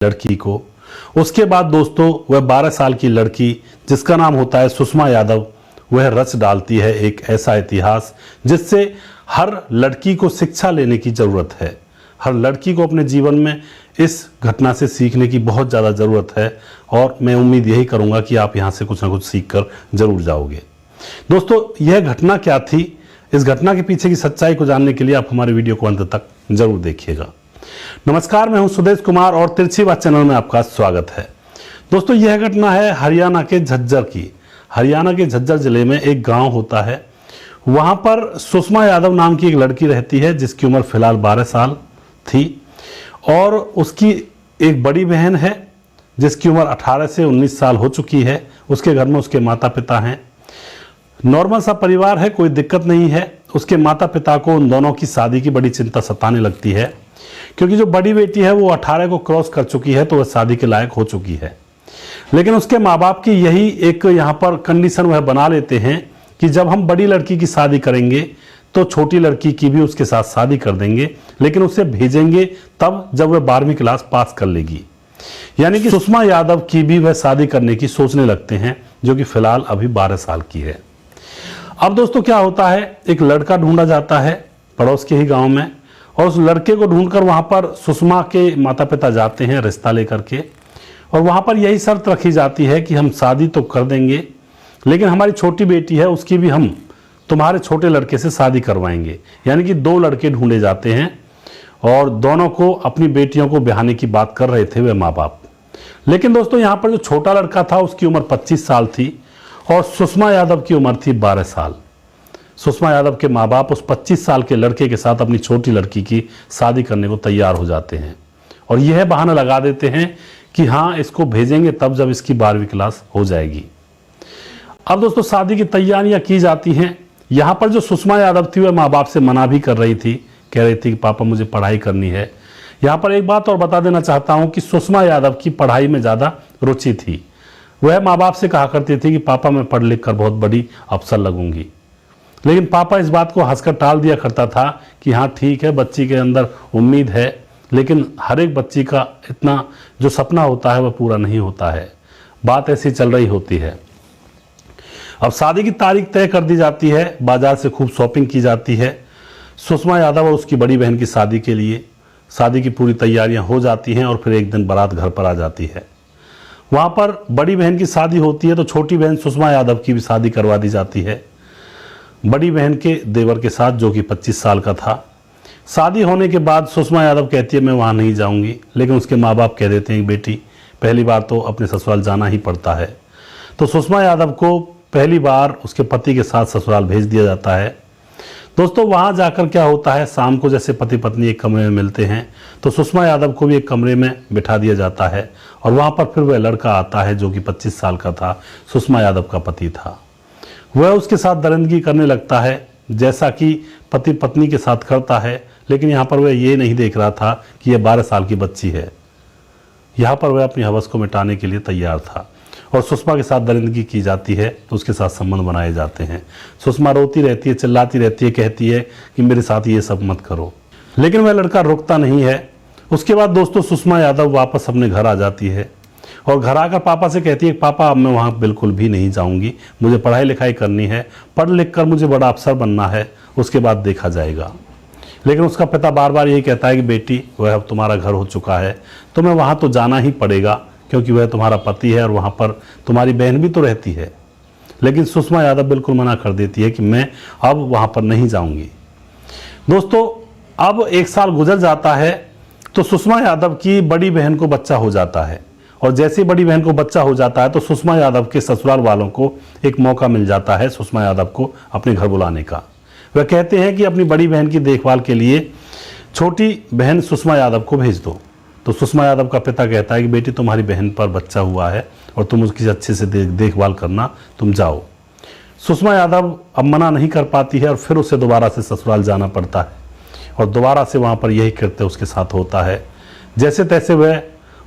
लड़की को। उसके बाद दोस्तों वह 12 साल की लड़की जिसका नाम होता है सुषमा यादव, वह रच डालती है एक ऐसा इतिहास जिससे हर लड़की को शिक्षा लेने की ज़रूरत है। हर लड़की को अपने जीवन में इस घटना से सीखने की बहुत ज़्यादा ज़रूरत है और मैं उम्मीद यही करूँगा कि आप यहाँ से कुछ ना कुछ सीख कर ज़रूर जाओगे। दोस्तों यह घटना क्या थी, इस घटना के पीछे की सच्चाई को जानने के लिए आप हमारे वीडियो को अंत तक जरूर देखिएगा। नमस्कार, मैं हूं सुदेश कुमार और तिरछी बात चैनल में आपका स्वागत है। दोस्तों यह घटना है हरियाणा के झज्जर की। हरियाणा के झज्जर जिले में एक गांव होता है, वहां पर सुषमा यादव नाम की एक लड़की रहती है जिसकी उम्र फिलहाल 12 साल थी और उसकी एक बड़ी बहन है जिसकी उम्र 18 से 19 साल हो चुकी है। उसके घर में उसके माता पिता हैं, नॉर्मल सा परिवार है, कोई दिक्कत नहीं है। उसके माता पिता को उन दोनों की शादी की बड़ी चिंता सताने लगती है क्योंकि जो बड़ी बेटी है वो 18 को क्रॉस कर चुकी है तो वह शादी के लायक हो चुकी है। लेकिन उसके माँ बाप की यही एक यहाँ पर कंडीशन वह बना लेते हैं कि जब हम बड़ी लड़की की शादी करेंगे तो छोटी लड़की की भी उसके साथ शादी कर देंगे, लेकिन उसे भेजेंगे तब जब वह 12वीं क्लास पास कर लेगी। यानी कि सुषमा यादव की भी वह शादी करने की सोचने लगते हैं, जो कि फिलहाल अभी 12 साल की है। अब दोस्तों क्या होता है, एक लड़का ढूंढा जाता है पड़ोस के ही गांव में और उस लड़के को ढूंढकर वहां पर सुषमा के माता पिता जाते हैं रिश्ता लेकर के, और वहां पर यही शर्त रखी जाती है कि हम शादी तो कर देंगे लेकिन हमारी छोटी बेटी है उसकी भी हम तुम्हारे छोटे लड़के से शादी करवाएंगे। यानी कि 2 लड़के ढूंढे जाते हैं और दोनों को अपनी बेटियों को ब्याहने की बात कर रहे थे वे माँ बाप। लेकिन दोस्तों यहाँ पर जो छोटा लड़का था उसकी उम्र 25 साल थी और सुषमा यादव की उम्र थी 12 साल। सुषमा यादव के माँ बाप उस 25 साल के लड़के के साथ अपनी छोटी लड़की की शादी करने को तैयार हो जाते हैं और यह बहाना लगा देते हैं कि हाँ इसको भेजेंगे तब जब इसकी 12वीं क्लास हो जाएगी। अब दोस्तों शादी की तैयारियां की जाती हैं। यहाँ पर जो सुषमा यादव थी वह माँ बाप से मना भी कर रही थी, कह रही थी कि पापा मुझे पढ़ाई करनी है। यहाँ पर एक बात और बता देना चाहता हूँ कि सुषमा यादव की पढ़ाई में ज़्यादा रुचि थी। वह माँ बाप से कहा करती थी कि पापा मैं पढ़ लिख कर बहुत बड़ी अफसर लगूंगी, लेकिन पापा इस बात को हंसकर टाल दिया करता था कि हाँ ठीक है बच्ची के अंदर उम्मीद है, लेकिन हर एक बच्ची का इतना जो सपना होता है वह पूरा नहीं होता है। बात ऐसी चल रही होती है। अब शादी की तारीख तय कर दी जाती है, बाजार से खूब शॉपिंग की जाती है। सुषमा यादव और उसकी बड़ी बहन की शादी के लिए शादी की पूरी तैयारियां हो जाती हैं और फिर एक दिन बारात घर पर आ जाती है। वहाँ पर बड़ी बहन की शादी होती है तो छोटी बहन सुषमा यादव की भी शादी करवा दी जाती है बड़ी बहन के देवर के साथ, जो कि 25 साल का था। शादी होने के बाद सुषमा यादव कहती है मैं वहाँ नहीं जाऊँगी, लेकिन उसके माँ बाप कह देते हैं बेटी पहली बार तो अपने ससुराल जाना ही पड़ता है। तो सुषमा यादव को पहली बार उसके पति के साथ ससुराल भेज दिया जाता है। दोस्तों वहाँ जाकर क्या होता है, शाम को जैसे पति पत्नी एक कमरे में मिलते हैं तो सुषमा यादव को भी एक कमरे में बिठा दिया जाता है और वहाँ पर फिर वह लड़का आता है जो कि 25 साल का था, सुषमा यादव का पति था। वह उसके साथ दरिंदगी करने लगता है जैसा कि पति पत्नी के साथ करता है, लेकिन यहाँ पर वह ये नहीं देख रहा था कि यह 12 साल की बच्ची है। यहाँ पर वह अपनी हवस को मिटाने के लिए तैयार था और सुषमा के साथ दरिंदगी की जाती है तो उसके साथ संबंध बनाए जाते हैं। सुषमा रोती रहती है, चिल्लाती रहती है, कहती है कि मेरे साथ ये सब मत करो, लेकिन वह लड़का रुकता नहीं है। उसके बाद दोस्तों सुषमा यादव वापस अपने घर आ जाती है और घर आकर पापा से कहती है पापा अब मैं वहाँ बिल्कुल भी नहीं जाऊँगी, मुझे पढ़ाई लिखाई करनी है, पढ़ लिख कर मुझे बड़ा अफसर बनना है, उसके बाद देखा जाएगा। लेकिन उसका पिता बार बार यही कहता है कि बेटी वह अब तुम्हारा घर हो चुका है, तुम्हें वहाँ तो जाना ही पड़ेगा क्योंकि वह तुम्हारा पति है और वहाँ पर तुम्हारी बहन भी तो रहती है। लेकिन सुषमा यादव बिल्कुल मना कर देती है कि मैं अब वहाँ पर नहीं जाऊँगी। दोस्तों अब 1 साल गुजर जाता है तो सुषमा यादव की बड़ी बहन को बच्चा हो जाता है और जैसे ही बड़ी बहन को बच्चा हो जाता है तो सुषमा यादव के ससुराल वालों को एक मौका मिल जाता है सुषमा यादव को अपने घर बुलाने का। वह कहते हैं कि अपनी बड़ी बहन की देखभाल के लिए छोटी बहन सुषमा यादव को भेज दो। तो सुषमा यादव का पिता कहता है कि बेटी तुम्हारी बहन पर बच्चा हुआ है और तुम उसकी अच्छे से देखभाल करना, तुम जाओ। सुषमा यादव अब मना नहीं कर पाती है और फिर उसे दोबारा से ससुराल जाना पड़ता है और दोबारा से वहाँ पर यही कृत्य उसके साथ होता है। जैसे तैसे वह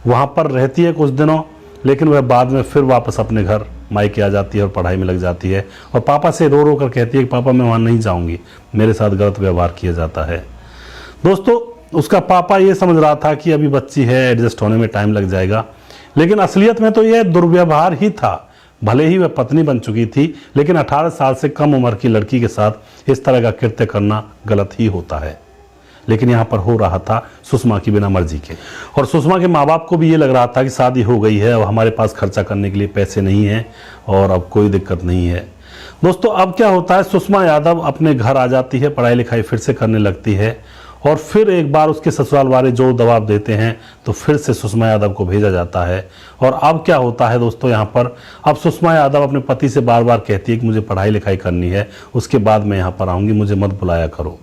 वहाँ पर रहती है कुछ दिनों, लेकिन वह बाद में फिर वापस अपने घर मायके आ जाती है और पढ़ाई में लग जाती है और पापा से रो रो कर कहती है कि पापा मैं वहाँ नहीं जाऊँगी, मेरे साथ गलत व्यवहार किया जाता है। दोस्तों उसका पापा ये समझ रहा था कि अभी बच्ची है, एडजस्ट होने में टाइम लग जाएगा, लेकिन असलियत में तो यह दुर्व्यवहार ही था। भले ही वह पत्नी बन चुकी थी, लेकिन 18 साल से कम उम्र की लड़की के साथ इस तरह का कृत्य करना गलत ही होता है। लेकिन यहाँ पर हो रहा था सुषमा की बिना मर्जी के, और सुषमा के माँ बाप को भी ये लग रहा था कि शादी हो गई है, अब हमारे पास खर्चा करने के लिए पैसे नहीं हैं और अब कोई दिक्कत नहीं है। दोस्तों अब क्या होता है, सुषमा यादव अपने घर आ जाती है, पढ़ाई लिखाई फिर से करने लगती है, और फिर एक बार उसके ससुराल वाले जो दबाव देते हैं तो फिर से सुषमा यादव को भेजा जाता है। और अब क्या होता है दोस्तों, यहाँ पर अब सुषमा यादव अपने पति से बार बार कहती है कि मुझे पढ़ाई लिखाई करनी है, उसके बाद मैं यहाँ पर आऊँगी, मुझे मत बुलाया करो।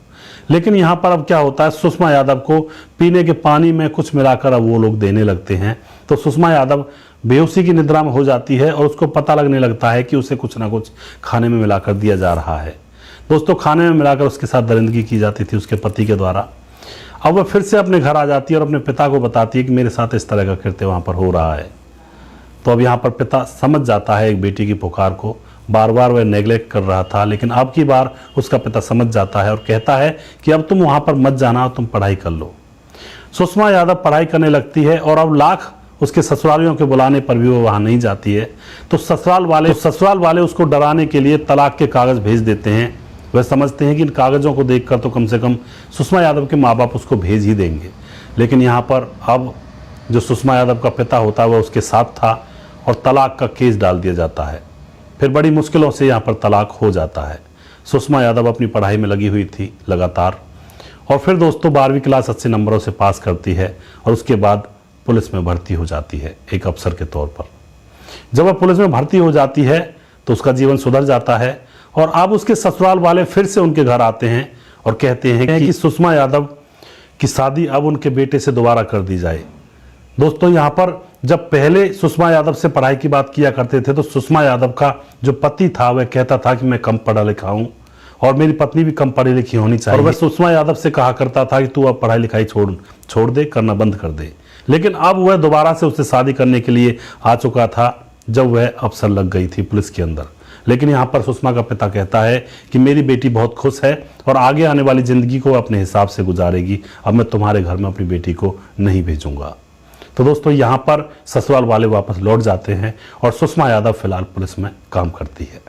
लेकिन यहाँ पर अब क्या होता है, सुषमा यादव को पीने के पानी में कुछ मिलाकर अब वो लोग देने लगते हैं, तो सुषमा यादव बेहोशी की निद्रा में हो जाती है और उसको पता लगने लगता है कि उसे कुछ ना कुछ खाने में मिलाकर दिया जा रहा है। दोस्तों खाने में मिलाकर उसके साथ दरिंदगी की जाती थी उसके पति के द्वारा। अब वह फिर से अपने घर आ जाती है और अपने पिता को बताती है कि मेरे साथ इस तरह का कृत्य वहाँ पर हो रहा है। तो अब यहाँ पर पिता समझ जाता है एक बेटी की पुकार को, बार बार वह नेग्लेक्ट कर रहा था, लेकिन अब की बार उसका पिता समझ जाता है और कहता है कि अब तुम वहाँ पर मत जाना, तुम पढ़ाई कर लो। सुषमा यादव पढ़ाई करने लगती है और अब लाख उसके ससुरालियों के बुलाने पर भी वो वहाँ नहीं जाती है, तो ससुराल वाले उसको डराने के लिए तलाक के कागज़ भेज देते हैं। वह समझते हैं कि इन कागज़ों को देखकर तो कम से कम सुषमा यादव के माँ बाप उसको भेज ही देंगे। लेकिन यहाँ पर अब जो सुषमा यादव का पिता होता है वह उसके साथ था और तलाक का केस डाल दिया जाता है। फिर बड़ी मुश्किलों से यहाँ पर तलाक हो जाता है। सुषमा यादव अपनी पढ़ाई में लगी हुई थी लगातार, और फिर दोस्तों 12वीं क्लास अच्छे नंबरों से पास करती है और उसके बाद पुलिस में भर्ती हो जाती है एक अफसर के तौर पर। जब वह पुलिस में भर्ती हो जाती है तो उसका जीवन सुधर जाता है, और अब उसके ससुराल वाले फिर से उनके घर आते हैं और कहते हैं कि सुषमा यादव की शादी अब उनके बेटे से दोबारा कर दी जाए। दोस्तों यहाँ पर जब पहले सुषमा यादव से पढ़ाई की बात किया करते थे तो सुषमा यादव का जो पति था वह कहता था कि मैं कम पढ़ा लिखा हूँ और मेरी पत्नी भी कम पढ़ी लिखी होनी चाहिए, और वह सुषमा यादव से कहा करता था कि तू अब पढ़ाई लिखाई छोड़ दे, करना बंद कर दे। लेकिन अब वह दोबारा से उससे शादी करने के लिए आ चुका था जब वह अफसर लग गई थी पुलिस के अंदर। लेकिन यहाँ पर सुषमा का पिता कहता है कि मेरी बेटी बहुत खुश है और आगे आने वाली ज़िंदगी को अपने हिसाब से गुजारेगी, अब मैं तुम्हारे घर में अपनी बेटी को नहीं भेजूंगा। तो दोस्तों यहाँ पर ससुराल वाले वापस लौट जाते हैं और सुषमा यादव फिलहाल पुलिस में काम करती है।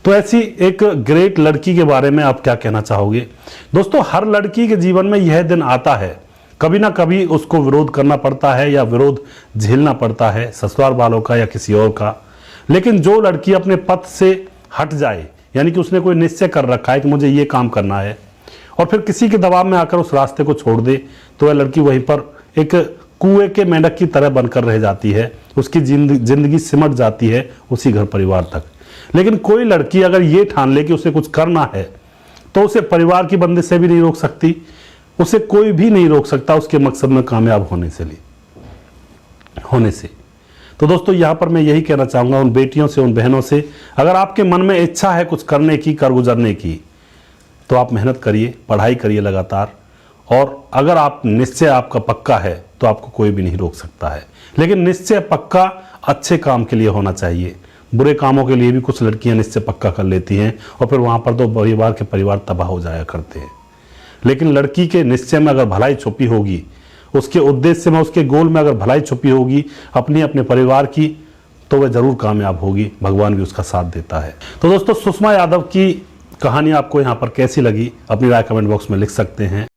तो ऐसी एक ग्रेट लड़की के बारे में आप क्या कहना चाहोगे? दोस्तों हर लड़की के जीवन में यह दिन आता है, कभी ना कभी उसको विरोध करना पड़ता है या विरोध झेलना पड़ता है ससुराल वालों का या किसी और का। लेकिन जो लड़की अपने पथ से हट जाए, यानी कि उसने कोई निश्चय कर रखा है कि मुझे ये काम करना है, और फिर किसी के दबाव में आकर उस रास्ते को छोड़ दे, तो वह लड़की वहीं पर एक कुएं के मेंढक की तरह बनकर रह जाती है। उसकी जिंदगी सिमट जाती है उसी घर परिवार तक। लेकिन कोई लड़की अगर ये ठान ले कि उसे कुछ करना है तो उसे परिवार की बंदिश से भी नहीं रोक सकती, उसे कोई भी नहीं रोक सकता उसके मकसद में कामयाब होने से। तो दोस्तों यहाँ पर मैं यही कहना चाहूँगा उन बेटियों से, उन बहनों से, अगर आपके मन में इच्छा है कुछ करने की, कर गुजरने की, तो आप मेहनत करिए, पढ़ाई करिए लगातार, और अगर आप निश्चय आपका पक्का है तो आपको कोई भी नहीं रोक सकता है। लेकिन निश्चय पक्का अच्छे काम के लिए होना चाहिए। बुरे कामों के लिए भी कुछ लड़कियां निश्चय पक्का कर लेती हैं और फिर वहाँ पर तो परिवार तबाह हो जाया करते हैं। लेकिन लड़की के निश्चय में अगर भलाई छुपी होगी, उसके उद्देश्य में, उसके गोल में अगर भलाई छुपी होगी अपने परिवार की, तो वह जरूर कामयाब होगी, भगवान भी उसका साथ देता है। तो दोस्तों सुषमा यादव की कहानी आपको यहाँ पर कैसी लगी अपनी राय कमेंट बॉक्स में लिख सकते हैं।